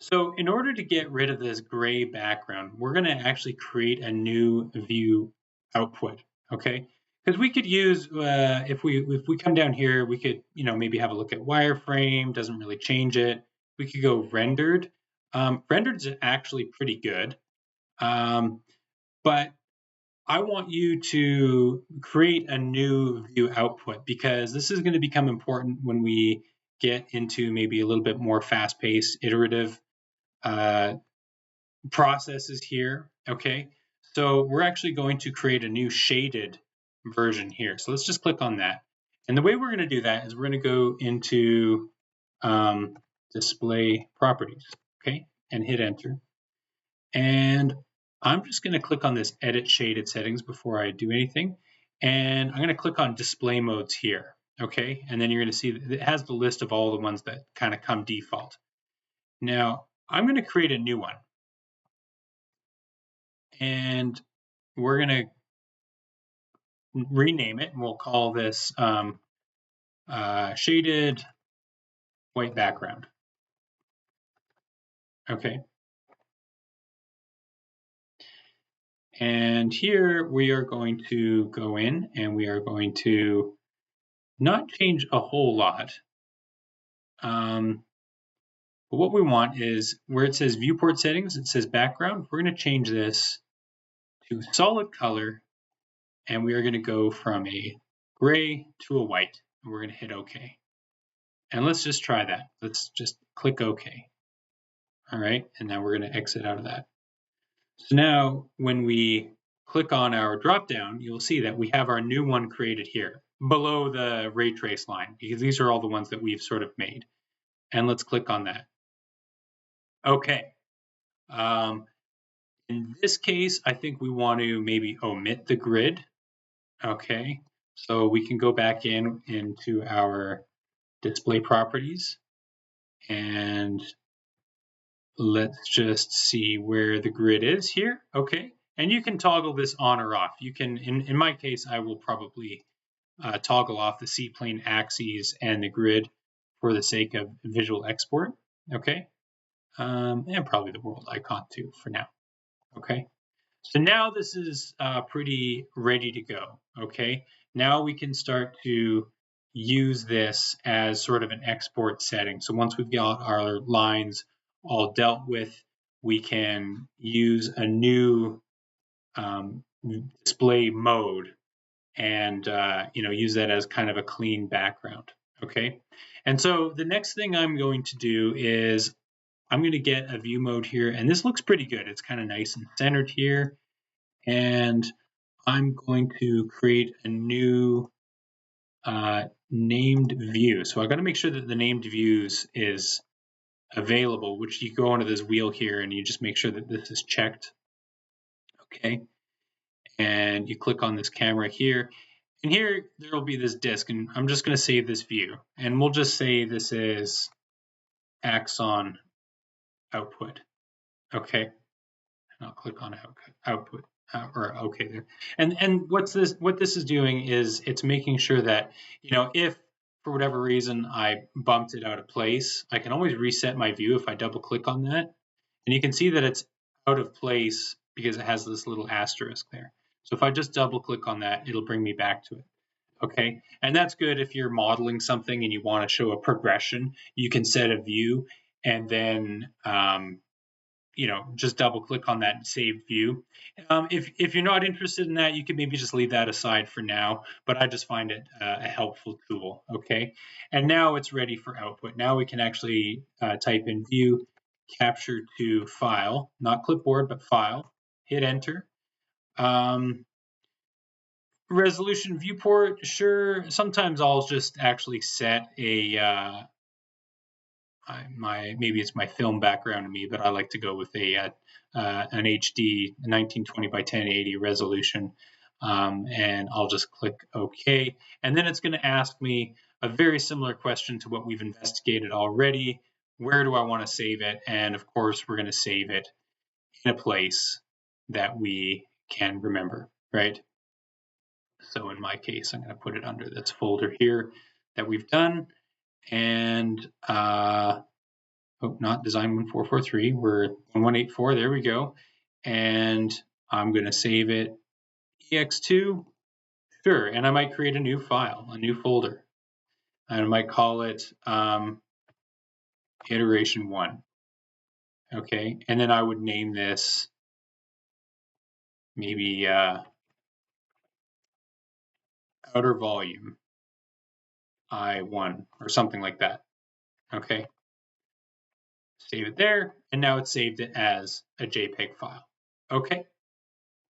So in order to get rid of this gray background, we're going to actually create a new view output, okay? Because we could use, if we come down here, we could, maybe have a look at wireframe, doesn't really change it. We could go rendered. Rendered is actually pretty good, but I want you to create a new view output because this is going to become important when we get into maybe a little bit more fast-paced, iterative processes here, okay? So we're actually going to create a new shaded version here. So let's just click on that. And the way we're going to do that is we're going to go into display properties, okay? And hit enter. And I'm just going to click on this edit shaded settings before I do anything. And I'm going to click on display modes here, okay? And then you're going to see that it has the list of all the ones that kind of come default. Now, I'm going to create a new one. And we're going to rename it, and we'll call this shaded white background. Okay. And here we are going to go in and we are going to not change a whole lot. But what we want is where it says viewport settings, it says background. We're going to change this to solid color, and we are going to go from a gray to a white, and we're going to hit OK. And let's just try that. Let's just click OK. All right, and now we're going to exit out of that. So now when we click on our dropdown, you'll see that we have our new one created here below the ray trace line, because these are all the ones that we've sort of made. And let's click on that. Okay. In this case, I think we want to maybe omit the grid. Okay, so we can go back into our display properties and let's just see where the grid is here. Okay, and you can toggle this on or off. You can, in my case, I will probably toggle off the C-plane axes and the grid for the sake of visual export. Okay, and probably the world icon too for now. Okay. So now this is pretty ready to go, okay? Now we can start to use this as sort of an export setting. So once we've got our lines all dealt with, we can use a new display mode and use that as kind of a clean background, okay? And so the next thing I'm going to do is I'm going to get a view mode here, and this looks pretty good. It's kind of nice and centered here. And I'm going to create a new named view. So I've got to make sure that the named views is available, which you go onto this wheel here and you just make sure that this is checked. Okay. And you click on this camera here. And here there will be this disk, and I'm just going to save this view. And we'll just say this is axon output. Okay. And I'll click on output. Or okay there. And what this is doing is it's making sure that, if for whatever reason I bumped it out of place, I can always reset my view if I double click on that. And you can see that it's out of place because it has this little asterisk there. So if I just double click on that, it'll bring me back to it. Okay. And that's good if you're modeling something and you want to show a progression. You can set a view and then just double click on that saved view. If you're not interested in that, you can maybe just leave that aside for now, but I just find it a helpful tool, okay? And now it's ready for output. Now we can actually type in view capture to file, not clipboard, but file, hit enter. Resolution viewport, sure. Sometimes I'll just actually set a maybe it's my film background to me, but I like to go with an HD 1920 by 1080 resolution, and I'll just click OK. And then it's going to ask me a very similar question to what we've investigated already. Where do I want to save it? And of course, we're going to save it in a place that we can remember, right? So in my case, I'm going to put it under this folder here that we've done. And oh, not design 1443, we're 1184, there we go. And I'm going to save it ex2, sure, and I might create a new file, a new folder. And I might call it iteration 1. Okay, and then I would name this maybe outer volume I1 or something like that. Okay, save it there, and now it's saved it as a JPEG file. Okay.